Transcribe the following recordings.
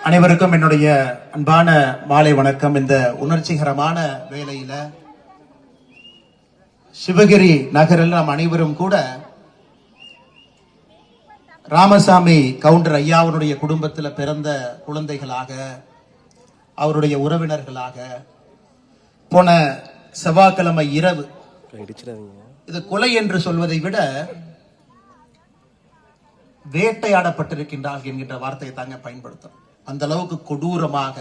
அனைவருக்கும் என்னுடைய அன்பான மாலை வணக்கம். இந்த உணர்ச்சிகரமான வேளையில சிவகிரி நகரில் நாம் அனைவரும் கூட ராமசாமி கவுண்டர் ஐயாவுடைய குடும்பத்தில் பிறந்த குழந்தைகளாக, அவருடைய உறவினர்களாக போன செவ்வாய்க்கிழமை இரவு, இது கொலை என்று சொல்வதை விட வேட்டையாடப்பட்டிருக்கின்றார்கள் என்கின்ற வார்த்தையை தாங்க பயன்படுத்தும். அந்த அளவுக்கு கொடூரமாக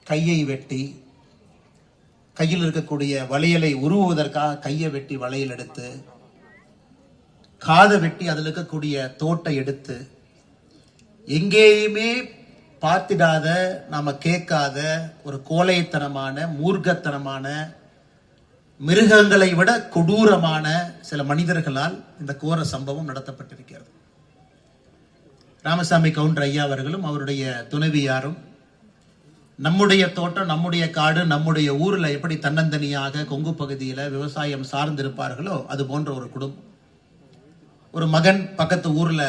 கையை வெட்டி, கையில் இருக்கக்கூடிய வளையலை உருவுவதற்காக கையை வெட்டி வளையல் எடுத்து, காதை வெட்டி அதில் இருக்கக்கூடிய தோட்டை எடுத்து, எங்கேயுமே பார்த்திடாத, நாம கேட்காத ஒரு கோழைத்தனமான, மூர்க்கத்தனமான, மிருகங்களை விட கொடூரமான சில மனிதர்களால் இந்த கோர சம்பவம் நடத்தப்பட்டிருக்கிறது. ராமசாமி கவுண்டர் ஐயா அவர்களும் அவருடைய துணைவியாரும் நம்முடைய தோட்டம், நம்முடைய காடு, நம்முடைய ஊர்ல எப்படி தன்னந்தனியாக கொங்கு பகுதியில விவசாயம் சார்ந்திருப்பார்களோ அது போன்ற ஒரு குடும்பம். ஒரு மகன் பக்கத்து ஊர்ல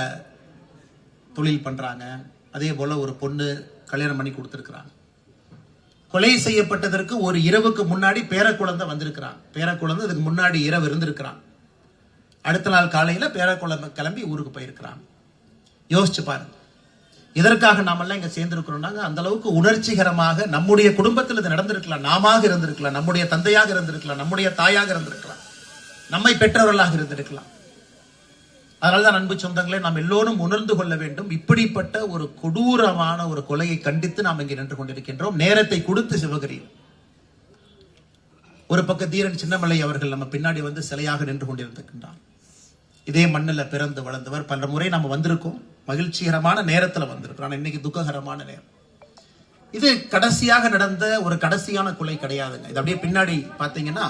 தொழில் பண்றாங்க, அதே போல ஒரு பொண்ணு கல்யாணம் பண்ணி கொடுத்திருக்கிறாங்க. கொலை செய்யப்பட்டதற்கு ஒரு இரவுக்கு முன்னாடி பேரக்குழந்தை வந்திருக்கிறான். பேரக்குழந்தை இதுக்கு முன்னாடி இரவு இருந்திருக்கிறான். அடுத்த நாள் காலையில பேரக்குழந்தை கிளம்பி ஊருக்கு போயிருக்கிறான். யோசிச்சு பாருங்க, இதற்காக நாமெல்லாம் இங்க சேர்ந்திருக்கிறோம்னாங்க. அந்த அளவுக்கு உணர்ச்சிகரமாக நம்முடைய குடும்பத்தில் இது நடந்திருக்கலாம், நாம இருந்திருக்கலாம், நம்முடைய தந்தையாக இருந்திருக்கலாம், நம்முடைய தாயாக இருந்திருக்கலாம், நம்மை பெற்றவர்களாக இருந்திருக்கலாம். அதனால்தான் அன்பு சொந்தங்களே, நாம் எல்லோரும் உணர்ந்து கொள்ள வேண்டும். இப்படிப்பட்ட ஒரு கொடூரமான ஒரு கொலையை கண்டித்து நாம் இங்கே நின்று கொண்டிருக்கின்றோம். நேரத்தை கொடுத்து சிவகிரியில் ஒரு பக்க தீரன் சின்னமலை அவர்கள் நம்ம பின்னாடி வந்து சிலையாக நின்று கொண்டிருக்கின்றார். இதே மண்ணில் பிறந்து வளர்ந்தவர். பல முறை நம்ம வந்திருக்கோம், மகிழ்ச்சிகரமான நேரத்தில் வந்திருக்கிறோம். இன்னைக்கு துக்ககரமான நேரம். இது கடைசியாக நடந்த ஒரு கடைசியான கொலை கிடையாதுங்க. இது அப்படியே பின்னாடி பாத்தீங்கன்னா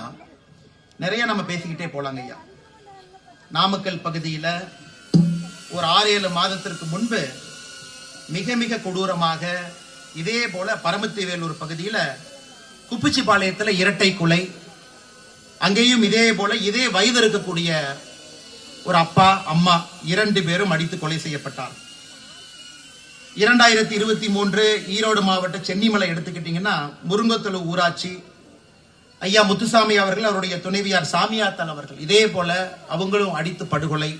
நிறைய நம்ம பேசிக்கிட்டே போலாங்க ஐயா. நாமக்கல் பகுதியில ஒரு 6-7 மாதத்திற்கு முன்பு மிக மிக கொடூரமாக இதே போல பரமத்திவேலூர் பகுதியில குப்பிச்சிபாளையத்தில் இரட்டை கொலை. அங்கேயும் இதே போல இதே வயது இருக்கக்கூடிய ஒரு அப்பா அம்மா 2 பேரும் அடித்து கொலை செய்யப்பட்டார். 2023 ஈரோடு மாவட்ட சென்னிமலை எடுத்துக்கிட்டீங்கன்னா முருங்கத்தொழு ஊராட்சி ஐயா முத்துசாமி அவர்கள், அவருடைய துணைவியார் சாமியாத்தல் அவர்கள் இதே போல அவங்களும் அடித்து படுகொலை.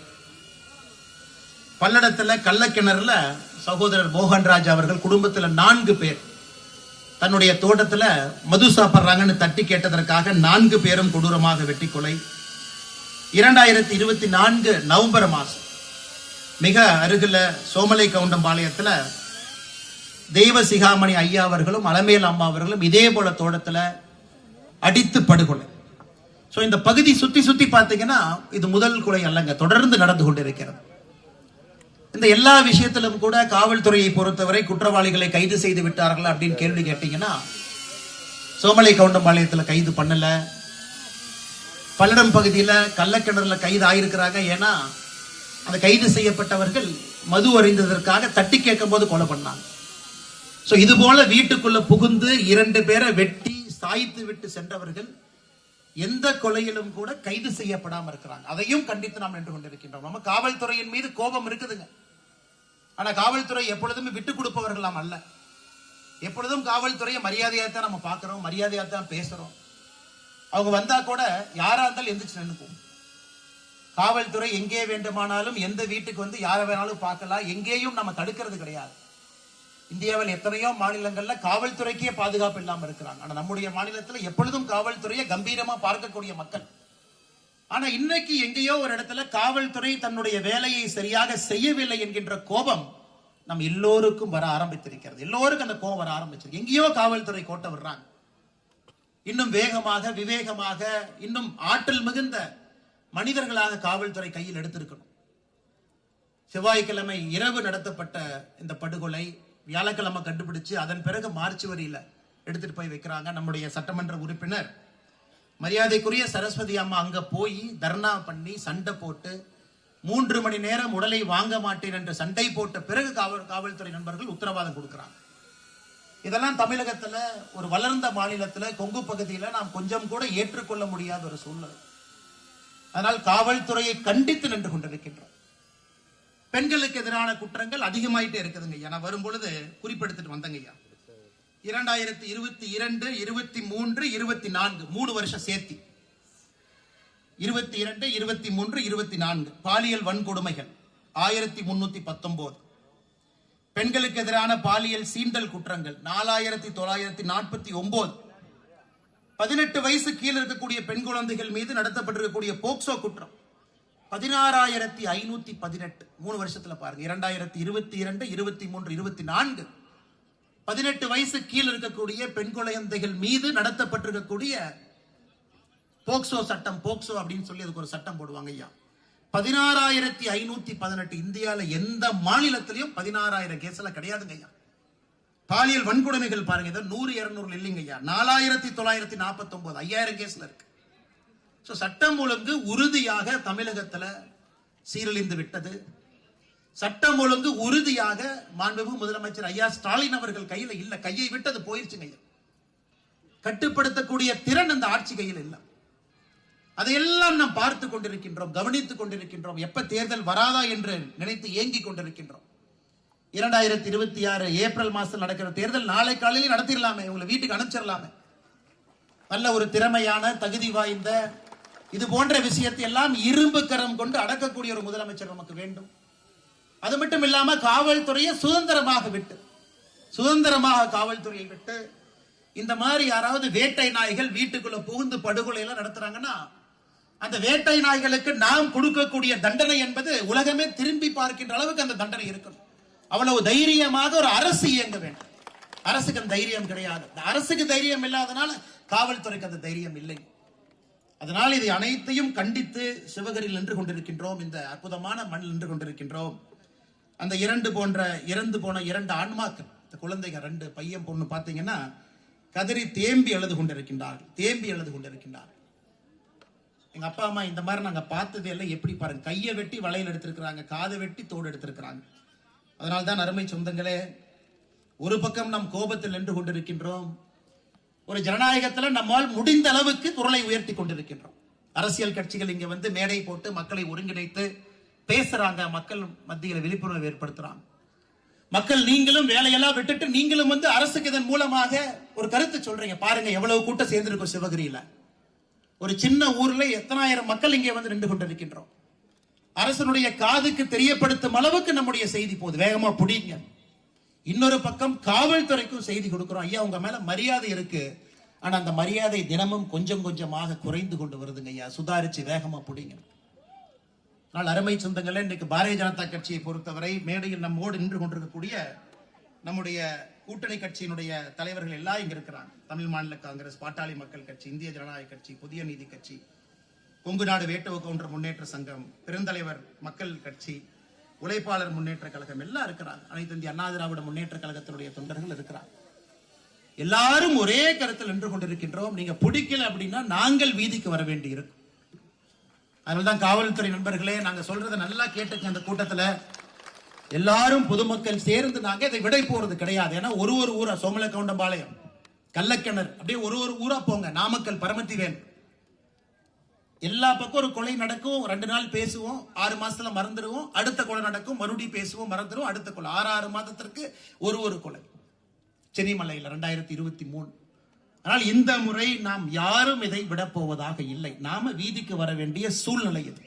பல்லடத்துல கள்ளக்கிணறுல சகோதரர் மோகன்ராஜ் அவர்கள் குடும்பத்துல 4 பேர் தன்னுடைய தோட்டத்துல மது சாப்பிட்றாங்கன்னு தட்டி கேட்டதற்காக 4 பேரும் கொடூரமாக வெட்டி கொலை. 2024 நவம்பர் மாசம் மிக அருகில சோமலை கவுண்டம்பாளையத்துல தெய்வ சிகாமணி ஐயா அவர்களும் அலமேல் அம்மா அவர்களும் இதே போல தோட்டத்துல அடித்து படுகொலை. சோ இந்த பகுதி சுத்தி சுத்தி பாத்தீங்கன்னா இது முதல் கொலை அல்லங்க, தொடர்ந்து நடந்து கொண்டிருக்கிறது. இந்த எல்லா விஷயத்திலும் கூட காவல்துறையை பொறுத்தவரை குற்றவாளிகளை கைது செய்து விட்டார்கள் அப்படின்னு கேள்வி கேட்டீங்கன்னா சோமலை கவுண்டம்பாளையத்துல கைது பண்ணல. பல்லடம் பகுதியில கள்ளக்கிணறுல கைது ஆயிருக்கிறாங்க. ஏன்னா அந்த கைது செய்யப்பட்டவர்கள் மது அறிந்ததற்காக தட்டி கேட்கும் போது கொலை பண்ணாங்க. சோ இது போல வீட்டுக்குள்ள புகுந்து 2 பேரை வெட்டி சாய்த்து விட்டு சென்றவர்கள் எந்த கொலையிலும் கூட கைது செய்யப்படாம இருக்கிறாங்க. அதையும் கண்டித்து நாம் நின்று கொண்டிருக்கின்றோம். நம்ம காவல்துறையின் மீது கோபம் இருக்குதுங்க. ஆனா காவல்துறை எப்பொழுதுமே விட்டுக் கொடுப்பவர்களாம் அல்ல. எப்பொழுதும் காவல்துறையை மரியாதையாத்தான் நம்ம பார்க்கிறோம், மரியாதையாத்தான் பேசுறோம். அவங்க வந்தா கூட யாரா இருந்தாலும் எந்திரிச்சு நின்னுக்கும். காவல்துறை எங்கே வேண்டுமானாலும் எந்த வீட்டுக்கு வந்து யாரை வேணாலும் பார்க்கலாம், எங்கேயும் நம்ம தடுக்கிறது கிடையாது. இந்தியாவில் எத்தனையோ மாநிலங்கள்ல காவல்துறைக்கே பாதுகாப்பு இல்லாம இருக்கிறாங்க. ஆனா நம்முடைய மாநிலத்தில் எப்பொழுதும் காவல்துறையை கம்பீரமா பார்க்கக்கூடிய மக்கள். ஆனா இன்னைக்கு எங்கேயோ ஒரு இடத்துல காவல்துறை தன்னுடைய வேலையை சரியாக செய்யவில்லை என்கின்ற கோபம் நம் எல்லோருக்கும் வர ஆரம்பித்திருக்கிறது. எல்லோருக்கும் அந்த கோபம் வர ஆரம்பிச்சிருக்கு. எங்கேயோ காவல்துறை கோட்டை விடுறாங்க. இன்னும் வேகமாக, விவேகமாக, இன்னும் ஆற்றல் மிகுந்த மனிதர்களாக காவல்துறை கையில் எடுத்திருக்கணும். செவ்வாய்க்கிழமை இரவு நடத்தப்பட்ட இந்த படுகொலை வியாழக்கிழமை கண்டுபிடிச்சு அதன் பிறகு மார்ச் வரியில எடுத்துட்டு போய் வைக்கிறாங்க. நம்முடைய சட்டமன்ற உறுப்பினர் மரியாதைக்குரிய சரஸ்வதி அம்மா அங்க போய் தர்ணா பண்ணி சண்டை போட்டு 3 மணி நேரம் உடலை வாங்க மாட்டேன் என்று சண்டை போட்ட பிறகு காவல்துறை நண்பர்கள் உத்தரவாதம் கொடுக்கிறாங்க. இதெல்லாம் தமிழகத்துல ஒரு வளர்ந்த மாநிலத்துல கொங்கு பகுதியில நாம் கொஞ்சம் கூட ஏற்றுக்கொள்ள முடியாத ஒரு சூழ்நிலை. அதனால் காவல்துறையை கண்டித்து நின்று கொண்டிருக்கின்றோம். பெண்களுக்கு எதிரான குற்றங்கள் அதிகமாயிட்டே இருக்குதுங்க ஐயா. நான் வரும் பொழுது குறிப்பெடுத்துட்டு வந்தங்க ஐயா. 2022, 23, 24 3 வருஷம் சேர்த்தி 22, 23, 24 பாலியல் வன்கொடுமைகள் 1319, பெண்களுக்கு எதிரான பாலியல் சீண்டல் குற்றங்கள் 4949, 18 வயசு கீழே இருக்கக்கூடிய பெண் குழந்தைகள் மீது நடத்தப்பட்டிருக்கக்கூடிய போக்சோ குற்றம் 16,518. 3 வருஷத்துல பாருங்க. 2022, 23, 24 18 வயசு கீழே இருக்கக்கூடிய பெண் குழந்தைகள் மீது நடத்தப்பட்டிருக்கக்கூடிய போக்சோ சட்டம், போக்சோ அப்படின்னு சொல்லி அதுக்கு ஒரு சட்டம் போடுவாங்க ஐயா. 16,518. இந்தியால எந்த மாநிலத்திலையும் 16,000 கேஸ்ல கிடையாதுங்க ஐயா. பாலியல் வன்கொடுமைகள் பாருங்க, 100, 200 இல்லைங்க ஐயா. 4,949, 5,000 கேஸ்ல இருக்கு. சட்டம் ஒழுங்கு உறுதியாக தமிழகத்துல சீரழிந்து விட்டது. சட்டம் ஒழுங்கு உறுதியாக மாண்புமிகு முதலமைச்சர் ஐயா ஸ்டாலின் அவர்கள் கையில இல்ல. கையை விட்டது போயிருச்சுங்க ஐயா. கட்டுப்படுத்தக்கூடிய திறன் அந்த ஆட்சி கையில் இல்ல. அதையெல்லாம் நாம் பார்த்து கொண்டிருக்கின்றோம், கவனித்துக் கொண்டிருக்கின்றோம். எப்ப தேர்தல் வராதா என்று நினைத்து ஏங்கிக் கொண்டிருக்கின்றோம். 2026 ஏப்ரல் மாசம் நடக்கிற தேர்தல் நாளை காலையில் நடத்திடலாமே, உங்களை வீட்டுக்கு அனுப்பிச்சிடலாமே. நல்ல ஒரு திறமையான, தகுதி வாய்ந்த, இது போன்ற விஷயத்தை எல்லாம் இரும்பு கரம் கொண்டு அடக்கக்கூடிய ஒரு முதலமைச்சர் நமக்கு வேண்டும். அது மட்டும் இல்லாம காவல்துறையை சுதந்திரமாக காவல்துறையை விட்டு இந்த மாதிரி யாராவது வேட்டை நாய்கள் வீட்டுக்குள்ள புகுந்து படுகொலை எல்லாம் நடத்துறாங்கன்னா அந்த வேட்டை நாய்களுக்கு நாம் கொடுக்கக்கூடிய தண்டனை என்பது உலகமே திரும்பி பார்க்கின்ற அளவுக்கு அந்த தண்டனை இருக்கணும். அவ்வளவு தைரியமாக ஒரு அரசு இயங்க வேண்டும். அரசுக்கு அந்த தைரியம் கிடையாது. அரசுக்கு தைரியம் இல்லாதனால காவல்துறைக்கு அந்த தைரியம் இல்லை. அதனால் இது அனைத்தையும் கண்டித்து சிவகரியில் நின்று கொண்டிருக்கின்றோம். இந்த அற்புதமான மண்ணில் நின்று கொண்டிருக்கின்றோம். அந்த இறந்து போன 2 ஆன்மாக்கள், இந்த குழந்தைகள் 2 பையன் பொண்ணு பாத்தீங்கன்னா கதறி தேம்பி எழுது கொண்டிருக்கின்றார்கள். எங்க அப்பா அம்மா இந்த மாதிரி நாங்க பார்த்ததே எல்லாம் எப்படி பாருங்க, கையை வெட்டி வளையல் எடுத்திருக்கிறாங்க, காதை வெட்டி தோடு எடுத்திருக்கிறாங்க. அதனால்தான் அருமை சொந்தங்களே, ஒரு பக்கம் நாம் கோபத்தில் நின்று கொண்டிருக்கின்றோம். ஒரு ஜனநாயகத்தில் நம்மால் முடிந்த அளவுக்கு குரலை உயர்த்தி கொண்டிருக்கின்றோம். அரசியல் கட்சிகள் இங்க வந்து மேடை போட்டு மக்களை ஒருங்கிணைத்து பேசுறாங்க, மக்கள் மத்தியில் விழிப்புணர்வு ஏற்படுத்துறாங்க. மக்கள் நீங்களும் வேலையெல்லாம் விட்டுட்டு நீங்களும் வந்து அரசுக்கு இதன் மூலமாக ஒரு கருத்து சொல்றீங்க. பாருங்க எவ்வளவு கூட்டம் சேர்ந்திருக்கும் சிவகிரியில. ஒரு சின்ன ஊர்ல எத்தனாயிரம் மக்கள் இங்கே வந்து நின்று கொண்டிருக்கின்றோம். அரசனுடைய காதுக்கு தெரியப்படுத்தும் அளவுக்கு நம்முடைய செய்தி போது வேகமா புடிங்க. இன்னொரு பக்கம் காவல்துறைக்கும் செய்தி கொடுக்கிறோம். ஐயா உங்க மேல மரியாதை இருக்கு, ஆனா அந்த மரியாதை தினமும் கொஞ்சம் கொஞ்சமாக குறைந்து கொண்டு வருதுங்க ஐயா, சுதாரிச்சு வேகமா புடிங்க. அருமை சொந்தங்களே, இன்றைக்கு பாரதிய ஜனதா கட்சியை பொறுத்தவரை மேடையில் நம்மோடு நின்று கொண்டிருக்கக்கூடிய நம்முடைய கூட்டணி கட்சியினுடைய தலைவர்கள் எல்லாம் இங்க இருக்கிறாங்க. தமிழ் மாநில காங்கிரஸ், பாட்டாளி மக்கள் கட்சி, இந்திய ஜனநாயக கட்சி, புதிய நீதி கட்சி, கொங்கு நாடு வேட்டுவ கவுண்டர் முன்னேற்ற சங்கம், பெருந்தலைவர் மக்கள் கட்சி, உழைப்பாளர் முன்னேற்ற கழகம் எல்லாம் இருக்கிறாங்க. அனைத்து இந்திய அண்ணா திராவிட முன்னேற்ற கழகத்தினுடைய தொண்டர்கள் இருக்கிறாங்க. எல்லாரும் ஒரே கருத்தில் நின்று கொண்டிருக்கின்றோம். நீங்க பிடிக்கல அப்படின்னா நாங்கள் வீதிக்கு வர வேண்டி இருக்கும். அதனால்தான் காவல்துறை நண்பர்களே, நாங்க சொல்றதை நல்லா கேட்டுக்க. அந்த கூட்டத்துல எல்லாரும் பொதுமக்கள் சேர்ந்து நாங்க இதை விடை போறது கிடையாது. ஏன்னா ஒரு ஊரா, சோமலக்கவுண்டம்பாளையம், கள்ளக்கிணறு, அப்படியே ஒரு ஊரா போங்க. நாமக்கல், பரமத்திவேல், எல்லா பக்கம் ஒரு கொலை நடக்கும், 2 நாள் பேசுவோம், 6 மாசத்துல மறந்துடுவோம், அடுத்த கொலை நடக்கும், மறுபடியும் பேசுவோம், மறந்துடுவோம், அடுத்த கொலை, 6 மாதத்திற்கு ஒரு கொலை. சென்னிமலையில் 2023. ஆனால் இந்த முறை நாம் யாரும் இதை விட போவதாக இல்லை. நாம வீதிக்கு வர வேண்டிய சூழ்நிலை இது.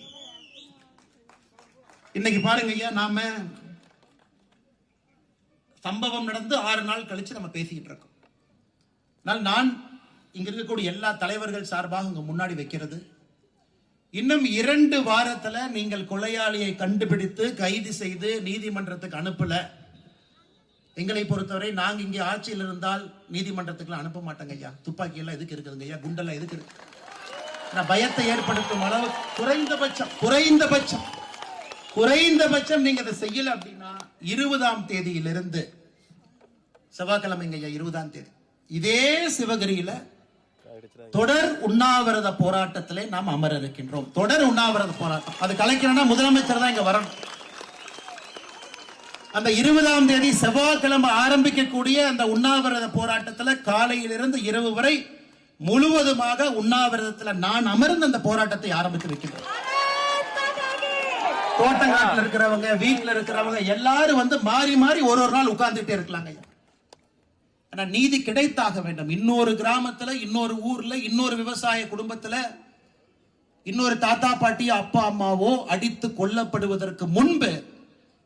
இன்னைக்கு பாருங்க ஐயா, நாம சம்பவம் நடந்து 6 நாள் கழிச்சு நம்ம பேசிக்கிட்டு இருக்கோம். நான் இங்க இருக்கக்கூடிய எல்லா தலைவர்கள் சார்பாக உங்க முன்னாடி வைக்கிறது, இன்னும் 2 வாரத்துல நீங்கள் கொலையாளியை கண்டுபிடித்து கைது செய்து நீதிமன்றத்துக்கு அனுப்பல, எங்களை பொறுத்தவரை நாங்க இங்கே ஆட்சியில் இருந்தால் நீதிமன்றத்துக்கு அனுப்ப மாட்டாங்க ஐயா. துப்பாக்கி எல்லாம் எதுக்கு இருக்குதுங்க ஐயா, குண்டெல்லாம் எதுக்கு இருக்கு? பயத்தை ஏற்படுத்தும் அளவு குறைந்தபட்சம் நீங்க அதை செய்யல அப்படின்னா 20ஆம் தேதியிலிருந்து, செவ்வாய்க்கிழமைங்க ஐயா 20ஆம் தேதி, இதே சிவகிரியில தொடர் உண்ணாவிரத போராட்டத்திலே நாம் அமர இருக்கின்றோம். தொடர் உண்ணாவிரத போராட்டம் அது கலைக்கணும்னா முதலமைச்சர் தான் இங்க வரணும். அந்த 20ஆம் தேதி செவ்வாய்க்கிழமை ஆரம்பிக்கக்கூடிய அந்த உண்ணாவிரத போராட்டத்தில் காலையிலிருந்து இரவு வரை முழுவதுமாக உண்ணாவிரதத்தில் நான் அமர்ந்து அந்த போராட்டத்தை ஆரம்பித்து வைக்கின்றேன். தோட்டங்காட்டுல இருக்கிறவங்க, வீட்டுல இருக்கிறவங்க எல்லாரும் வந்து மாறி மாறி ஒரு நாள் உட்கார்ந்துட்டே இருக்கலாங்க ஐயா. ஆனா நீதி கிடைத்தாக வேண்டும். இன்னொரு கிராமத்துல, இன்னொரு ஊர்ல, இன்னொரு விவசாய குடும்பத்துல இன்னொரு தாத்தா பாட்டியோ அப்பா அம்மாவோ அடித்து கொல்லப்படுவதற்கு முன்பு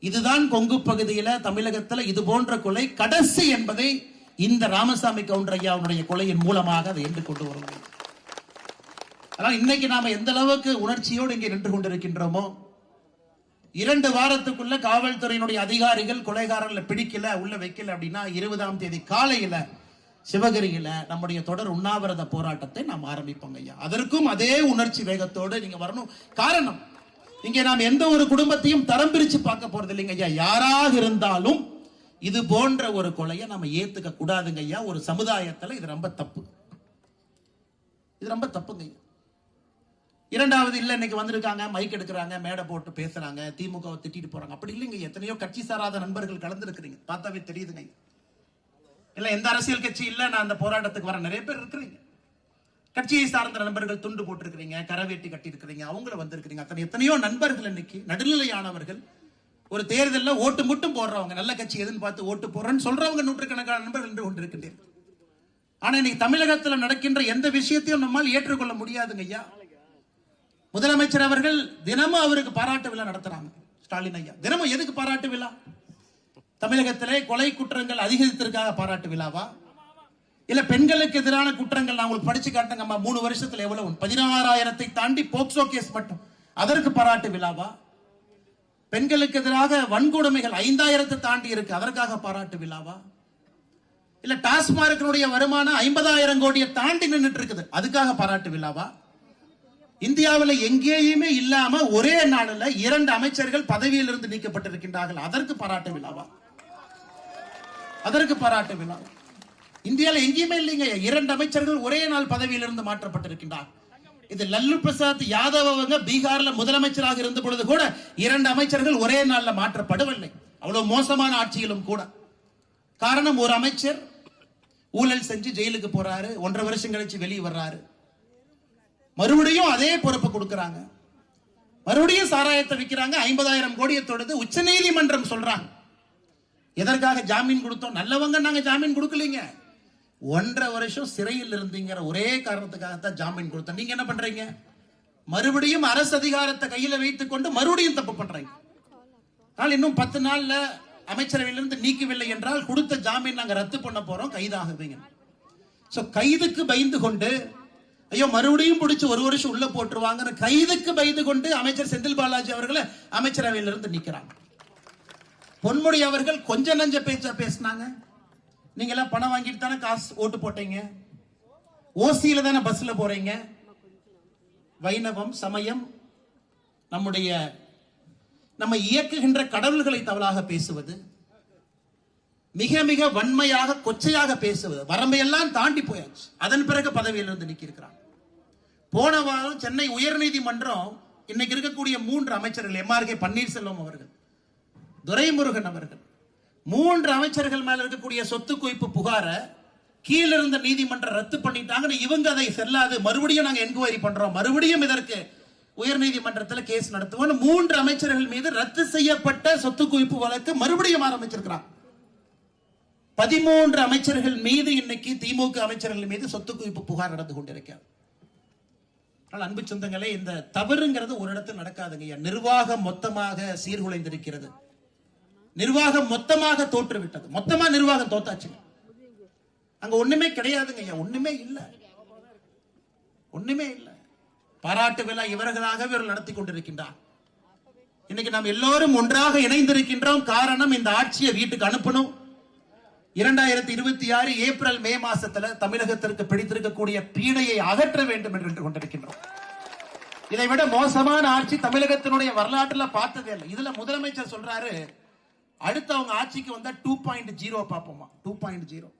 இதுதான் கொங்கு பகுதியில தமிழகத்தில் இது போன்ற கொலை கடைசி என்பதை இந்த ராமசாமி கவுண்டர் ஐயாவுடைய கொலையின் மூலமாக அதை என்று கொண்டு வருவோம். ஆனால் இன்னைக்கு நாம எந்த அளவுக்கு உணர்ச்சியோடு இங்கே நின்று கொண்டிருக்கின்றோமோ, 2 வாரத்துக்குள்ள காவல்துறையினுடைய அதிகாரிகள் கொலைகாரர்களை பிடிக்கல, உள்ள வைக்கல அப்படின்னா 20ஆம் தேதி காலையில சிவகிரியில நம்முடைய தொடர் உண்ணாவிரத போராட்டத்தை நாம் ஆரம்பிப்போம் ஐயா. அதற்கும் அதே உணர்ச்சி வேகத்தோடு நீங்க வரணும். காரணம், இங்கே நாம் எந்த ஒரு குடும்பத்தையும் தரம் பிரிச்சு பார்க்க போறது இல்லைங்க ஐயா. யாராக இருந்தாலும் இது போன்ற ஒரு கொலையை நம்ம ஏத்துக்க கூடாதுங்க ஐயா. ஒரு சமுதாயத்துல இது ரொம்ப தப்பு, இது ரொம்ப தப்புங்க ஐயா. 2வது இல்ல, இன்னைக்கு வந்திருக்காங்க, மைக் எடுக்கிறாங்க, மேடை போட்டு பேசுறாங்க, திமுகவை திட்டிட்டு போறாங்க. அப்படி இல்லைங்க. எத்தனையோ கட்சி சாராத நண்பர்கள் கலந்துருக்கிறீங்க, பார்த்தாவே தெரியுதுங்க. இல்ல எந்த அரசியல் கட்சி இல்ல நான் அந்த போராட்டத்துக்கு வர நிறைய பேர் இருக்கிறீங்க. கட்சியை சார்ந்த நண்பர்கள் துண்டு போட்டிருக்கிறீங்க, கரவேட்டி கட்டி இருக்கிறீங்க, அவங்கள வந்திருக்கிறீங்க. அத்தனை எத்தனையோ நண்பர்கள் இன்னைக்கு நடுநிலையானவர்கள், ஒரு தேர்தலில் ஓட்டு மட்டும் போடுறவங்க, நல்ல கட்சி எதுன்னு பார்த்து ஓட்டு போடுறேன்னு சொல்றவங்க நூற்றுக்கணக்கான நண்பர்கள் நின்று கொண்டிருக்கின்றீர்கள். ஆனா இன்னைக்கு தமிழகத்தில் நடக்கின்ற எந்த விஷயத்தையும் நம்மால் ஏற்றுக்கொள்ள முடியாதுங்க ஐயா. முதலமைச்சர் அவர்கள் தினமும் அவருக்கு பாராட்டு விழா நடத்துறாங்க. ஸ்டாலின் ஐயா தினமும் எதுக்கு பாராட்டு விழா? தமிழகத்திலே கொலை குற்றங்கள் அதிகரித்திற்காக பாராட்டு விழாவா? இல்ல பெண்களுக்கு எதிரான குற்றங்கள் நான் உங்களுக்கு படிச்சு காட்டுங்க. 3 வருஷத்துல எவ்வளவு? 16,000 தாண்டி போக்சோ கேஸ் மட்டும், அதற்கு பாராட்டு விழாவா? பெண்களுக்கு எதிராக வன்கொடுமைகள் 5,000 தாண்டி இருக்கு, அதற்காக பாராட்டு விழாவா? இல்ல டாஸ்மார்க்கினுடைய வருமானம் 50,000 கோடியை தாண்டி நின்றுட்டு இருக்குது, அதுக்காக பாராட்டு விழாவா? இந்தியாவில் எங்கேயுமே இல்லாம ஒரே நாளில் 2 அமைச்சர்கள் பதவியில் இருந்து நீக்கப்பட்டிருக்கின்றார்கள், அதற்கு பாராட்டு விழாவா? அதற்கு பாராட்டு விழா இந்தியாவில் எங்கேயுமே இல்லைங்க. 2 அமைச்சர்கள் ஒரே நாள் பதவியிலிருந்து மாற்றப்பட்டிருக்கின்றார். இது லல்லு பிரசாத் யாதவ் அவங்க பீகார்ல முதலமைச்சராக இருந்த பொழுது கூட 2 அமைச்சர்கள் ஒரே நாள்ல மாற்றப்படவில்லை. அவ்வளவு மோசமான ஆட்சியிலும் கூட. காரணம், ஒரு அமைச்சர் ஊழல் செஞ்சு ஜெயிலுக்கு போறாரு, 1.5 வருஷம் கழிச்சு வெளியே வர்றாரு, மறுபடியும் அதே பொறுப்பை கொடுக்கறாங்க, மறுபடியும் சாராயத்தை விற்கிறாங்க, 50,000 கோடியை தொடுது உச்ச நீதிமன்றம் சொல்றாங்க. எதற்காக ஜாமீன் கொடுத்தோம்? நல்லவங்க நாங்க ஜாமீன் கொடுக்கலீங்க, 1.5 வருஷம் சிறையில் இருந்தீங்கிற ஒரே காரணத்துக்காகத்தான் ஜாமீன் கொடுத்தோம். நீங்க என்ன பண்றீங்க? மறுபடியும் அரசு அதிகாரத்தை கையில வைத்துக் கொண்டு மறுபடியும் தப்பு பண்றீங்க. இன்னும் 10 நாள்ல அமைச்சரவையிலிருந்து நீக்கவில்லை என்றால் கொடுத்த ஜாமீன் நாங்க ரத்து பண்ண போறோம், கைதாகுவீங்க. கைதுக்கு பயந்து கொண்டு, ஐயோ மறுபடியும் பிடிச்சு 1 வருஷம் உள்ள போட்டுருவாங்க, கைதுக்கு பயந்து கொண்டு அமைச்சர் செந்தில் பாலாஜி அவர்களை அமைச்சரவையிலிருந்து நீக்கிறாங்க. பொன்முடி அவர்கள் கொஞ்ச நஞ்ச பேச்சா பேசினாங்க. நீங்க எல்லாம் பணம் வாங்கிட்டு தானே காசு ஓட்டு போட்டீங்க, ஓசியில தானே பஸ்ல போறீங்க. வைணவம், சமயம், நம்ம இயக்குகின்ற கடவுள்களை தவறாக பேசுவது, மிக மிக வன்மையாக கொச்சையாக பேசுவது, வரம்பையெல்லாம் தாண்டி போயாச்சு. அதன் பிறகு பதவியிலிருந்து நீக்கி இருக்கிறாங்க. போன வாரம் சென்னை உயர்நீதிமன்றம் இன்னைக்கு இருக்கக்கூடிய 3 அமைச்சர்கள், எம்ஆர்கே பன்னீர்செல்வம் அவர்கள், துரைமுருகன் அவர்கள், 3 அமைச்சர்கள் மேல இருக்கக்கூடிய சொத்து குவிப்பு புகார கீழ இருந்த நீதிமன்றம் ரத்து பண்ணிட்டாங்க. இவங்க அதை செல்லாது, மறுபடியும் நாங்க என்கொயரி பண்றோம், மறுபடியும் இதற்கு உயர் நீதிமன்றத்தில் கேஸ் நடத்துவோம். 3 அமைச்சர்கள் மீது ரத்து செய்யப்பட்ட சொத்து குவிப்பு வழக்கு மறுபடியும் ஆரம்பிச்சிருக்கிறாங்க. 13 அமைச்சர்கள் மீது இன்னைக்கு திமுக அமைச்சர்கள் மீது சொத்து குவிப்பு புகார் நடந்து கொண்டிருக்கிறது. அன்பு சொந்தங்களே, இந்த தவறுங்கிறது ஒரு இடத்துல நடக்காதுங்க. நிர்வாகம் மொத்தமாக சீர்குலைந்திருக்கிறது, நிர்வாகம் மொத்தமாக தோற்றுவிட்டது, மொத்தமா நிர்வாகம் தோத்தாச்சு. அங்க ஒண்ணுமே கிடையாதுங்க ஐயா, ஒண்ணுமே இல்ல, ஒண்ணுமே இல்ல. பாராட்டு விழா இவர்களாகவே இவர்கள் நடத்தி கொண்டிருக்கின்றார். இன்னைக்கு நாம் எல்லோரும் ஒன்றாக இணைந்திருக்கின்றோம். காரணம், இந்த ஆட்சியை வீட்டுக்கு அனுப்பணும். 2026 ஏப்ரல் மே மாசத்துல தமிழகத்திற்கு பிடித்திருக்கக்கூடிய பீடையை அகற்ற வேண்டும் என்று கொண்டிருக்கின்றோம். இதை விட மோசமான ஆட்சி தமிழகத்தினுடைய வரலாற்றுல பார்த்ததே இல்லை. இதுல முதலமைச்சர் சொல்றாரு, அடுத்து அவங்க ஆட்சிக்கு வந்தா 2.0 பார்ப்போமா. 2.0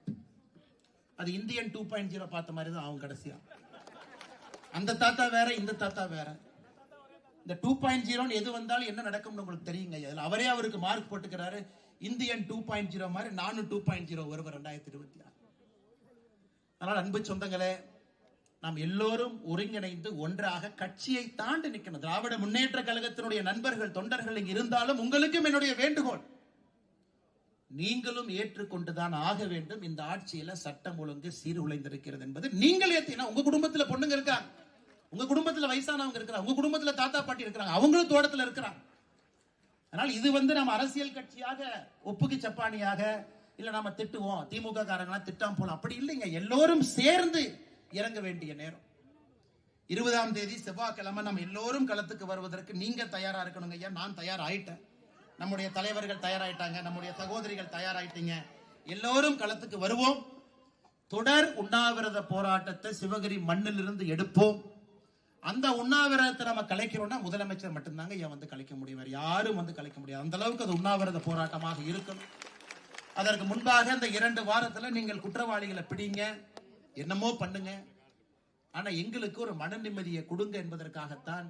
அது இந்தியன் 2.0 பார்த்த மாதிரி தான் அவங்க கடைசியா. அந்த தாத்தா வேற, இந்த தாத்தா வேற. இந்த 2.0 எது வந்தாலும் என்ன நடக்கும்னு உங்களுக்கு தெரியுங்க. அதுல அவரே அவருக்கு மார்க் போட்டுக்கிறாரு, இந்தியன் 2.0 மாதிரி நானும் 2.0 வருவேன் 2026. அதனால் அன்பு சொந்தங்களே, நாம் எல்லோரும் ஒருங்கிணைந்து ஒன்றாக கட்சியை தாண்டி நிற்கணும். திராவிட முன்னேற்ற கழகத்தினுடைய நண்பர்கள் தொண்டர்கள் இங்கு இருந்தாலும் உங்களுக்கும் என்னுடைய வேண்டுகோள், நீங்களும் ஏற்றுக்கொண்டுதான் ஆக வேண்டும். இந்த ஆட்சியில சட்டம் ஒழுங்கு சீர்குலைந்திருக்கிறது என்பது நீங்கள் ஏத்தினா, உங்க குடும்பத்துல பொண்ணுங்க இருக்காங்க, உங்க குடும்பத்துல வயசானவங்க இருக்கிறாங்க, உங்க குடும்பத்துல தாத்தா பாட்டி இருக்கிறாங்க, அவங்களும் தோட்டத்துல இருக்கிறாங்க. அதனால் இது நம்ம அரசியல் கட்சியாக ஒப்புக்கு சப்பானியாக இல்ல நம்ம திட்டுவோம், திமுக காரங்களா திட்டாம போலாம், அப்படி இல்லைங்க. எல்லோரும் சேர்ந்து இறங்க வேண்டிய நேரம். 20ஆம் தேதி செவ்வாய்க்கிழமை நம்ம எல்லோரும் களத்துக்கு வருவதற்கு நீங்க தயாரா இருக்கணுங்க ஐயா. நான் தயார் ஆயிட்டேன், நம்முடைய தலைவர்கள் தயாராயிட்டாங்க, நம்முடைய சகோதரிகள் தயாராயிட்டீங்க. எல்லோரும் களத்துக்கு வருவோம். தொடர் உண்ணாவிரத போராட்டத்தை சிவகிரி மண்ணிலிருந்து எடுப்போம். அந்த உண்ணாவிரதத்தை நம்ம கலைக்கிறோம்னா முதலமைச்சர் மட்டும்தாங்க ஐயா வந்து கலைக்க முடியும், யாரும் வந்து கலைக்க முடியாது. அந்த அளவுக்கு அது உண்ணாவிரத போராட்டமாக இருக்கும். அதற்கு முன்பாக இந்த 2 வாரத்துல நீங்கள் குற்றவாளிகளை பிடிங்க, என்னமோ பண்ணுங்க, ஆனா எங்களுக்கு ஒரு மன நிம்மதியை கொடுங்க என்பதற்காகத்தான்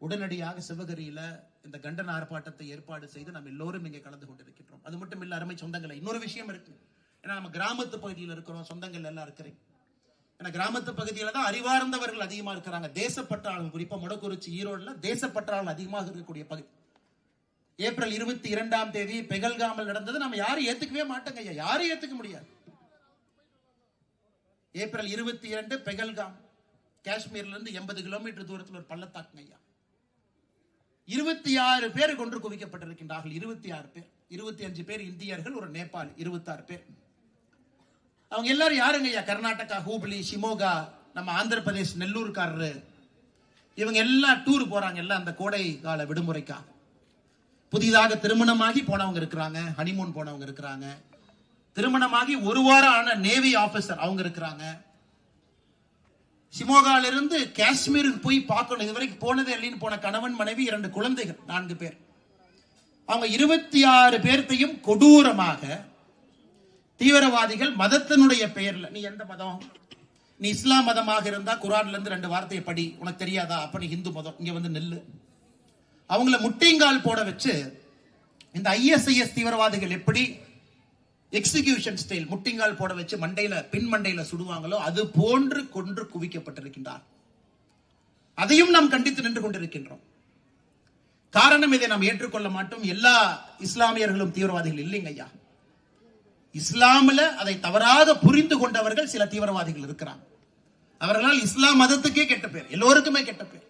உடனடியாக சிவகிரியில இந்த கண்டன ஆர்ப்பாட்டத்தை ஏற்பாடு செய்து நம்ம எல்லோரும் இங்கே கலந்து கொண்டிருக்கின்றோம். அது மட்டும் இல்ல அருமை சொந்தங்களை, இன்னொரு விஷயம் இருக்கு. ஏன்னா நம்ம கிராமத்து பகுதியில் இருக்கிறோம், சொந்தங்கள் எல்லாம் இருக்கிறேன். ஏன்னா கிராமத்து பகுதியில தான் அறிவார்ந்தவர்கள் அதிகமா இருக்கிறாங்க. தேசப்பற்றாளர்கள், குறிப்பா மொடக்குறிச்சி ஈரோடுல தேசப்பற்றாளர்கள் அதிகமாக இருக்கக்கூடிய பகுதி. ஏப்ரல் 22ஆம் தேதி பெகல்காமில் நடந்தது நம்ம யாரும் ஏத்துக்கவே மாட்டோங்க ஐயா, யாரும் ஏத்துக்க முடியாது. ஏப்ரல் 22 பெகல்காம், காஷ்மீர்ல இருந்து 80 கிலோமீட்டர் தூரத்தில் ஒரு பள்ளத்தாக்குங்க ஐயா. 26 பேர் கொன்று குவிக்கப்பட்டிருக்கின்றார்கள். 26 பேர், 25 பேர் இந்தியர்கள், ஒரு நேபாளி, 26 பேர். அவங்க எல்லாரும் யாருங்க ஐயா? கர்நாடகா ஹூப்ளி, ஷிமோகா, நம்ம ஆந்திர பிரதேஷ் நெல்லூர்காரரு, இவங்க எல்லாம் டூர் போறாங்க, எல்லாம் அந்த கோடை கால விடுமுறைக்காக. புதிதாக திருமணமாகி போனவங்க இருக்கிறாங்க, ஹனிமூன் போனவங்க இருக்கிறாங்க, திருமணமாகி 1 வாரம் ஆன நேவி ஆபீசர் அவங்க இருக்கிறாங்க. ஷிமோகால இருந்து காஷ்மீருக்கு போய் பார்க்கணும், இதுவரைக்கும் போனதே இல்லைன்னு போன கணவன் மனைவி 2 குழந்தைகள், 4 பேர். அவங்க 26 பேர்த்தையும் கொடூரமாக தீவிரவாதிகள் மதத்தினுடைய பெயர்ல, நீ எந்த மதம், நீ இஸ்லாம் மதமாக இருந்தா குர்ஆன்ல இருந்து 2 வார்த்தையை படி, உனக்கு தெரியாதா, அப்ப நீ ஹிந்து மதம், இங்க வந்து நெல்லு. அவங்கள முட்டைங்கால் போட வச்சு இந்த ISIS தீவிரவாதிகள் எப்படி எக்ஸிகியூஷன் ஸ்டைல் முட்டிங்கால் போட வச்சு மண்டையில பின் மண்டையில சுடுவாங்களோ அது போன்று கொன்று குவிக்கப்பட்டிருக்கின்றார். அதையும் நாம் கண்டித்து நின்று கொண்டிருக்கின்றோம். காரணம் இதை நாம் ஏற்றுக்கொள்ள மாட்டோம். எல்லா இஸ்லாமியர்களும் தீவிரவாதிகள் இல்லைங்க ஐயா. இஸ்லாமில் அதை தவறாக புரிந்து கொண்டவர்கள் சில தீவிரவாதிகள் இருக்கிறாங்க. அவர்களால் இஸ்லாம் மதத்துக்கே கெட்ட பேர், எல்லோருக்குமே கெட்ட பேர்.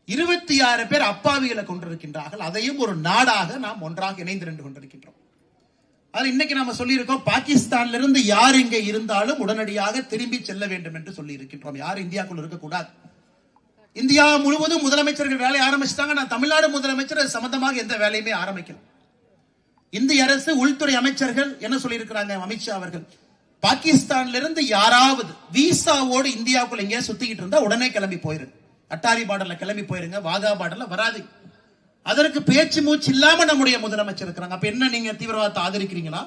26 பேர் அப்பாவிகளை கொண்டிருக்கின்றார்கள். அதையும் ஒரு நாடாக நாம் ஒன்றாக இணைந்து நின்று கொண்டிருக்கின்றோம். அது இன்னைக்கு நாம சொல்லி இருக்கோம், பாகிஸ்தான்ல இருந்து யார் இங்க இருந்தாலும் உடனடியாக திரும்பி செல்ல வேண்டும் என்று சொல்லி இருக்கின்றோம். யார் இந்தியாக்குள் இருக்கக்கூடாது. இந்தியா முழுவதும் முதலமைச்சர்கள் வேலையை ஆரம்பிச்சிட்டாங்க. நான் தமிழ்நாடு முதலமைச்சர் சம்பந்தமாக எந்த வேலையுமே ஆரம்பிக்கல. இந்திய அரசு உள்துறை அமைச்சர்கள் என்ன சொல்லி இருக்கிறாங்க, அமித்ஷா அவர்கள், பாகிஸ்தான்ல இருந்து யாராவது விசாவோடு இந்தியாவுக்குள்ள எங்கேயா சுத்திக்கிட்டு இருந்தா உடனே கிளம்பி போயிருங்க, அட்டாரி பார்டர்ல கிளம்பி போயிருங்க, வாகா பார்டர்ல வராது. அதற்கு பேச்சு மூச்சு இல்லாம நம்முடைய முதலமைச்சர் இருக்கிறாங்க. அப்ப என்ன, நீங்க தீவிரவாதத்தை ஆதரிக்கிறீங்களா?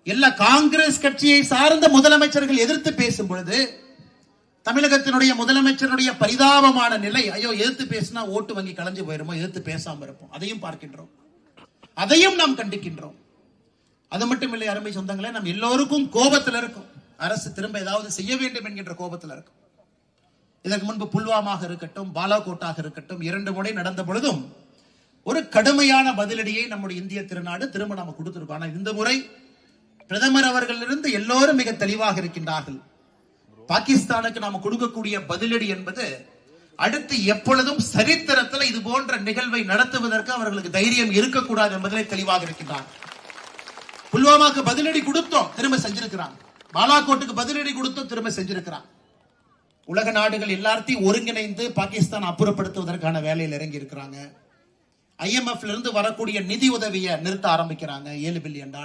எல்லா காங்கிரஸ் கட்சியை சார்ந்த முதலமைச்சர்கள் எதிர்த்து பேசும் பொழுது தமிழகத்தினுடைய முதலமைச்சருடைய பரிதாபமான நிலை, ஐயோ எதிர்த்து பேசினா ஓட்டு வங்கி கலைஞ்சு போயிருமோ, எதிர்த்து பேசாம இருப்போம், அதையும் பார்க்கின்றோம், அதையும் நாம் கண்டிக்கின்றோம். அது மட்டும் இல்லை அருமை சொந்தங்களே, நாம் எல்லோருக்கும் கோபத்தில் இருக்கும். அரசு திரும்ப ஏதாவது செய்ய வேண்டும் என்கின்ற கோபத்தில் இருக்கும். இதற்கு முன்பு புல்வாமாக இருக்கட்டும், பாலாகோட்டாக இருக்கட்டும், 2 முறை நடந்த பொழுதும் ஒரு கடுமையான பதிலடியை நம்முடைய இந்திய திருநாடு திரும்ப நம்ம கொடுத்திருக்கோம். ஆனால் இந்த முறை பிரதமர் அவர்களிலிருந்து எல்லோரும் மிக தெளிவாக இருக்கின்றார்கள். பாகிஸ்தானுக்கு நாம கொடுக்கக்கூடிய பதிலடி என்பது அடுத்து எப்பொழுதும் சரித்திரத்தில் இது போன்ற நிகழ்வை நடத்துவதற்கு அவர்களுக்கு தைரியம் இருக்கக்கூடாது என்பதிலே தெளிவாக இருக்கின்றார். புல்வாமாக்கு பதிலடி கொடுத்தோம், திரும்ப செஞ்சிருக்கிறாங்க. பாலாகோட்டுக்கு பதிலடி கொடுத்தோம், திரும்ப செஞ்சிருக்கிறாங்க. உலக நாடுகள் எல்லாத்தையும் ஒருங்கிணைந்து பாகிஸ்தான் அப்புறப்படுத்துவதற்கான வேலையில் இறங்கி இருக்கிறாங்க. IMF இருந்து வரக்கூடிய நிதி உதவியை நிறுத்த ஆரம்பிக்கிறாங்க, $7 பில்லியன்.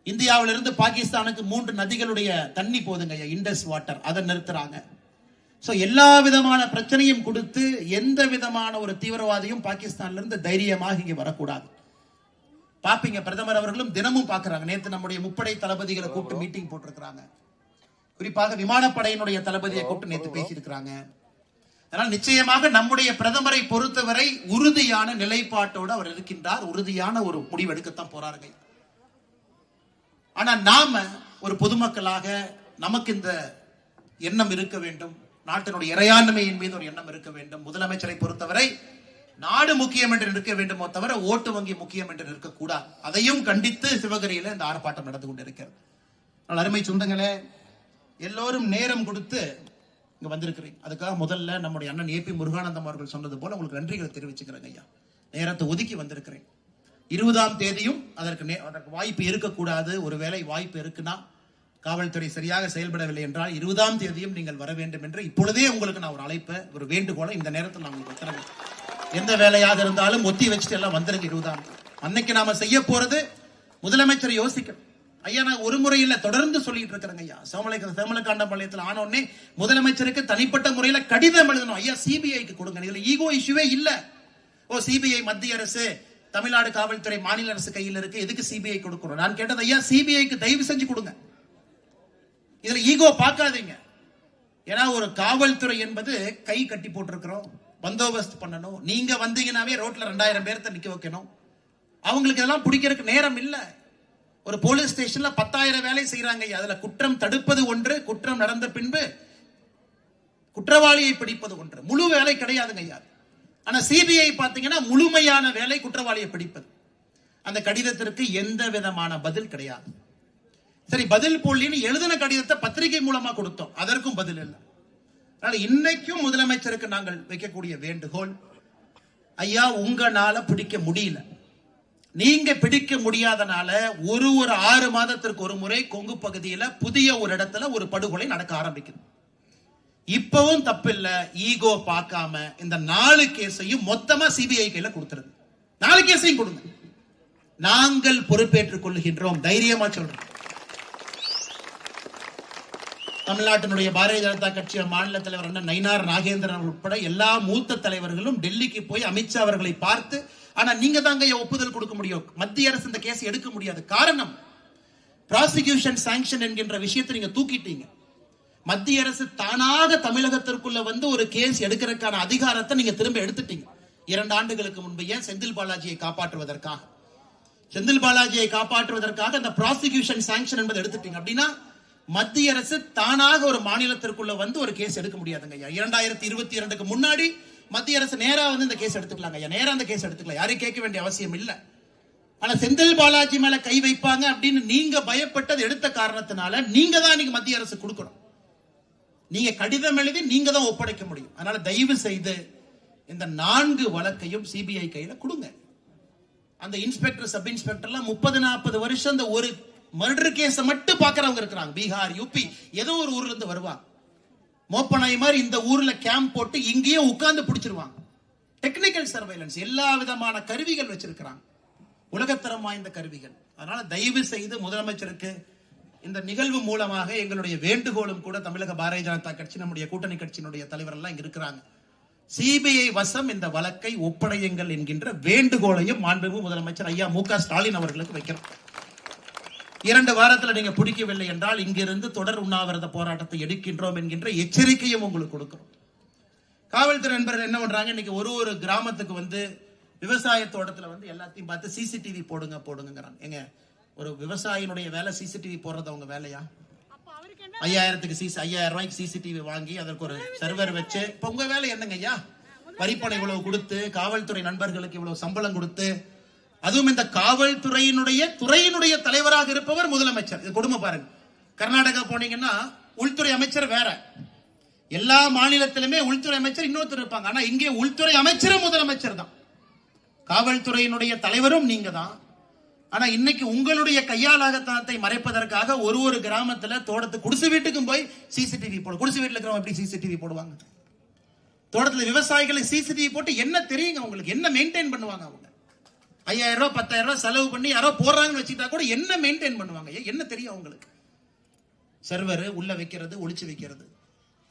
இந்தியாவிலிருந்து பாகிஸ்தானுக்கு 3 நதிகளுடைய தண்ணி போதுங்க, இண்டஸ் வாட்டர், அதை நிறுத்துறாங்க. எல்லா விதமான பிரச்சனையும் கொடுத்து எந்த விதமான ஒரு தீவிரவாதியும் பாகிஸ்தான்ல இருந்து தைரியமாக இங்கே வரக்கூடாது. பாப்பீங்க, பிரதமர் அவர்களும் தினமும் பாக்குறாங்க. நேற்று நம்முடைய முப்படை தளபதிகளை கூப்பிட்டு மீட்டிங் போட்டிருக்கிறாங்க. குறிப்பாக விமானப்படையினுடைய தளபதியை கூப்பிட்டு நேற்று பேசியிருக்கிறாங்க. அதனால் நிச்சயமாக நம்முடைய பிரதமரை பொறுத்தவரை உறுதியான நிலைப்பாட்டோடு அவர் இருக்கின்றார். உறுதியான ஒரு முடிவு எடுக்கத்தான் போறார்கள். ஆனா நாம ஒரு பொதுமக்களாக நமக்கு இந்த எண்ணம் இருக்க வேண்டும். நாட்டினுடைய இறையாண்மையின் மீது ஒரு எண்ணம் இருக்க வேண்டும். முதலமைச்சரை பொறுத்தவரை நாடு முக்கியம் என்று நிற்க வேண்டுமோ தவிர ஓட்டு வங்கி முக்கியம் என்று நிற்கக்கூடாது. அதையும் கண்டித்து சிவகிரியில இந்த ஆர்ப்பாட்டம் நடந்து கொண்டிருக்கிறது. அருமை சொந்தங்களே, எல்லோரும் நேரம் கொடுத்து இங்க வந்திருக்கிறீங்க. அதுக்காக முதல்ல நம்முடைய அண்ணன் ஏபி முருகானந்தம் அவர்கள் சொன்னது போல உங்களுக்கு நன்றிகளை தெரிவிச்சுக்கிறேங்க ஐயா. நேரத்தை ஒதுக்கி வந்திருக்கிறேன். 20ஆம் தேதியும் அதற்கு வாய்ப்பு இருக்கக்கூடாது. ஒருவேளை வாய்ப்பு இருக்குன்னா, காவல்துறை சரியாக செயல்படவில்லை என்றால் 20ஆம் தேதியும் நீங்கள் வர வேண்டும் என்று இப்பொழுதே உங்களுக்கு நான் ஒரு அழைப்பை, ஒரு வேண்டுகோளை இந்த நேரத்தில் நான் உங்களுக்கு உத்தரவு. எந்த வேலையாக இருந்தாலும் ஒத்தி வச்சுட்டு எல்லாம் வந்துருங்க. 20ஆம் அன்னைக்கு நாம செய்ய போறது முதலமைச்சர் யோசிக்கணும். ஐயா, நான் ஒரு முறை இல்ல தொடர்ந்து சொல்லிட்டு இருக்கிறேங்க ஐயா. சேமலக்காண்டபாளையத்தில் ஆனோடனே முதலமைச்சருக்கு தனிப்பட்ட முறையில கடிதம் எழுதணும். ஐயா, சிபிஐக்கு கொடுங்க. இதுல ஈகோ இஷ்யூவே இல்ல. சிபிஐ மத்திய அரசு, தமிழ்நாடு காவல்துறை மாநில அரசு கையில் இருக்கு, எதுக்கு சிபிஐ கொடுக்கணும்? நான் கேட்டது, ஐயா சிபிஐக்கு தயவு செஞ்சு கொடுங்க. இதுல ஈகோ பார்க்காதீங்க. ஏன்னா ஒரு காவல்துறை என்பது கை கட்டி போட்டிருக்கிறோம், பந்தோபஸ்து பண்ணணும். நீங்க வந்தீங்கன்னாவே ரோட்ல 2000 பேர்த்த நிக்க வைக்கணும். அவங்களுக்கு இதெல்லாம் பிடிக்கிறதுக்கு நேரம் இல்ல. ஒரு போலீஸ் ஸ்டேஷன்ல 10,000 வேலை செய்யறாங்க. அதுல குற்றம் தடுப்பது ஒன்று, குற்றம் நடந்த பின்பு குற்றவாளியை பிடிப்பது ஒன்று. முழு வேலை கிடையாதுங்க ஐயா. ஆனா சிபிஐ பாத்தீங்கன்னா முழுமையான வேலை குற்றவாளியை பிடிப்பது. அந்த கடிதத்திற்கு எந்த விதமான பதில் கிடையாது. சரி, பதில் போலின்னு எழுதின கடிதத்தை பத்திரிகை மூலமா கொடுத்தோம், அதற்கும் பதில் இல்லை. அதனால இன்னைக்கும் முதலமைச்சருக்கு நாங்கள் வைக்கக்கூடிய வேண்டுகோள், ஐயா உங்களால பிடிக்க முடியல. நீங்க பிடிக்க முடியாதனால ஒரு 6 மாதத்திற்கு ஒரு முறை கொங்கு பகுதியில புதிய ஒரு இடத்துல ஒரு படுகொலை நடக்க ஆரம்பிக்குது. இப்பவும் தப்பில்ல. ஈகோ பார்க்காம இந்த 4 கேஸையும் மொத்தமா சிபிஐ கையில கொடுத்துருது. 4 கேஸையும் கொடுங்க. நாங்கள் பொறுப்பேற்றுக் கொள்கின்றோம், தைரியமா சொல்றோம். தமிழ்நாட்டினுடைய பாரதிய ஜனதா கட்சி மாநில தலைவர் அண்ணன் நயினார் நாகேந்திரன் உட்பட எல்லா மூத்த தலைவர்களும் டெல்லிக்கு போய் அமித்ஷா அவர்களை பார்த்து, ஆனா நீங்க தாங்க ஒப்புதல் கொடுக்க முடியும், மத்திய அரசு இந்த கேஸ் எடுக்க முடியாது. காரணம், ப்ராசிக்யூஷன் சாங்ஷன் என்கின்ற விஷயத்தை நீங்க தூக்கிட்டீங்க. மத்திய அரசு தானாக தமிழகத்திற்குள்ள வந்து ஒரு கேஸ் எடுக்கிறதுக்கான அதிகாரத்தை நீங்க திரும்ப எடுத்துட்டீங்க. 2 ஆண்டுகளுக்கு முன்பு ஏன் செந்தில் பாலாஜியை காப்பாற்றுவதற்காக அந்த ப்ராசிக்யூஷன் சாங்ஷன் என்பதை எடுத்துட்டீங்க. அப்படின்னா மத்திய அரசு தானாக ஒரு மாநிலத்திற்குள்ள வந்து ஒரு கேஸ் எடுக்க முடியாதுங்க ஐயா. 2022க்கு முன்னாடி மத்திய அரசு நேரா வந்து இந்த கேஸ் எடுத்துக்கலாங்க ஐயா. நேரா அந்த கேஸ் எடுத்துக்கலாம், யாரையும் கேட்க வேண்டிய அவசியம் இல்ல. ஆனா செந்தில் பாலாஜி மேல கை வைப்பாங்க அப்படின்னு நீங்க பயப்பட்டது எடுத்த காரணத்தினால நீங்க தான் இன்னைக்கு மத்திய அரசு கொடுக்கணும். நீங்க கடிதம் எழுதி நீங்க தான் ஒப்படைக்க முடியும். அதனால தயவு செய்து இந்த 4 வழக்கையும் சிபிஐ கையில கொடுங்க. அந்த இன்ஸ்பெக்டர், சப் இன்ஸ்பெக்டர்லாம் 30-40 வருஷம் இந்த ஒரு மர்டர் கேஸ் மட்டும் பாக்குறவங்க இருக்கிறாங்க. பீகார், யூபி, ஏதோ ஒரு ஊர்ல இருந்து வருவாங்க. மோப்பனாய் மாதிரி இந்த ஊர்ல கேம்ப் போட்டு இங்கேயே உட்கார்ந்து பிடிச்சிருவாங்க. டெக்னிக்கல் சர்வைலன்ஸ், எல்லா விதமான கருவிகள் வச்சிருக்கிறாங்க, உலகத்தரம் வாய்ந்த கருவிகள். அதனால தயவு செய்து முதலமைச்சருக்கு இந்த நிகழ்வு மூலமாக எங்களுடைய வேண்டுகோளும் கூட, தமிழக பாரதிய ஜனதா கட்சி, நம்முடைய கூட்டணி கட்சியினுடைய தலைவர் எல்லாம் இங்க இருக்கிறாங்க, சிபிஐ வசம் இந்த வழக்கை ஒப்படையுங்கள் என்கின்ற வேண்டுகோளையும் மாண்புமிகு முதலமைச்சர் ஐயா மு க ஸ்டாலின் அவர்களுக்கு வைக்கிறோம். 2 வாரத்தில் நீங்க பிடிக்கவில்லை என்றால் இங்கிருந்து தொடர் உண்ணாவிரத போராட்டத்தை எடுக்கின்றோம் என்கின்ற எச்சரிக்கையும் உங்களுக்கு கொடுக்கிறோம். காவல்துறை நண்பர்கள் என்ன பண்றாங்க, இன்னைக்கு ஒரு கிராமத்துக்கு வந்து விவசாய தோட்டத்துல வந்து எல்லாத்தையும் பார்த்து சிசிடிவி போடுங்கிறாங்க. எங்க ஒரு விவசாயினுடைய வேலை சிசிடிவி போடுறது அவங்க வேலையா? 5000 ரூபாய்க்கு சிசிடிவி வாங்கி அதற்கு ஒரு சர்வர் வச்சு, இப்ப உங்க வேலை என்னங்க ஐயா? வரிப்பணம் இவ்வளவு கொடுத்து, காவல்துறை நண்பர்களுக்கு இவ்வளவு சம்பளம் கொடுத்து, அதுவும் இந்த துறையினுடைய தலைவராக இருப்பவர் முதலமைச்சர். இது கொடுமை பாருங்க. கர்நாடகா போனீங்கன்னா உள்துறை அமைச்சர் வேற, எல்லா மாநிலத்திலுமே உள்துறை அமைச்சர் இன்னொருத்தர் இருப்பாங்க. ஆனா இங்கே உள்துறை அமைச்சரும் முதலமைச்சர் தான், காவல்துறையினுடைய தலைவரும் நீங்க தான். ஆனா இன்னைக்கு உங்களுடைய கையாலாகத்தனத்தை மறைப்பதற்காக ஒரு கிராமத்துல தோட்டத்து குடிசை வீட்டுக்கும் போய் சிசிடிவி போடு. குடிசை வீட்டுல இருக்கிறவங்க எப்படி சிசிடிவி போடுவாங்க? தோட்டத்துல விவசாயிகளை சிசிடிவி போட்டு என்ன தெரியுங்க உங்களுக்கு? என்ன மெயின்டைன் பண்ணுவாங்க அவங்க? 5000 ரூபாய் 10,000 ரூபாய் செலவு பண்ணி யாரோ போடுறாங்கன்னு வச்சுட்டா கூட என்ன மெயின்டைன் பண்ணுவாங்க? என்ன தெரியும் அவங்களுக்கு? சர்வர் உள்ள வைக்கிறது, ஒளிச்சு வைக்கிறது.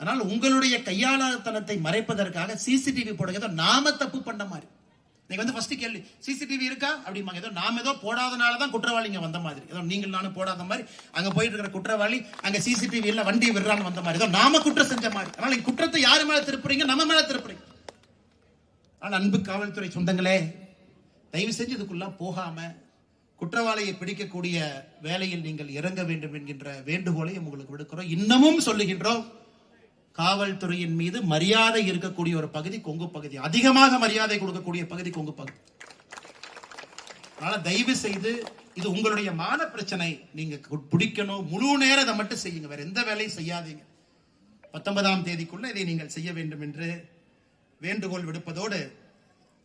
அதனால உங்களுடைய கையாளத்தனத்தை மறைப்பதற்காக சிசிடிவி போடுங்க. நாம தப்பு பண்ண மாதிரி. நீங்க வந்து ஃபர்ஸ்ட் கேள்வி, சிசிடிவி இருக்கா அப்படிம்பாங்க. ஏதோ நாம ஏதோ போடாதனாலதான் குற்றவாளிங்க வந்த மாதிரி, ஏதோ நீங்கள் நானும் போடாத மாதிரி அங்க போயிட்டு இருக்கிற குற்றவாளி அங்க சிசிடிவி இல்ல வண்டி விடுறான்னு வந்த மாதிரி, ஏதோ நாம குற்றம் செஞ்ச மாதிரி. அதனால குற்றத்தை யாரு மேல திருப்புறீங்க? நம்ம மேல திருப்புறீங்க. ஆனா அன்பு காவல்துறை சொந்தங்களே, தயவு செஞ்சு இதுக்குள்ள போகாம குற்றவாளியை பிடிக்கக்கூடிய வேலையில் நீங்கள் இறங்க வேண்டும் என்கின்ற வேண்டுகோளை உங்களுக்கு விடுக்கிறோம். இன்னமும் சொல்லுகின்றோம், காவல்துறையின் மீது மரியாதை இருக்கக்கூடிய ஒரு பகுதி கொங்கு பகுதி. அதிகமாக மரியாதை கொடுக்கக்கூடிய பகுதி கொங்கு பகுதி. அதனால தயவு செய்து இது உங்களுடைய மான பிரச்சனை. நீங்க பிடிக்கணும், முழு நேரம் அதை மட்டும் செய்யுங்க, வேற எந்த வேலையும் செய்யாதீங்க. 19ஆம் தேதிக்குள்ள இதை நீங்கள் செய்ய வேண்டும் என்று வேண்டுகோள் விடுப்பதோடு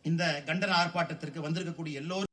இந்த கண்டன ஆர்ப்பாட்டத்திற்கு வந்திருக்கக்கூடிய எல்லோரும்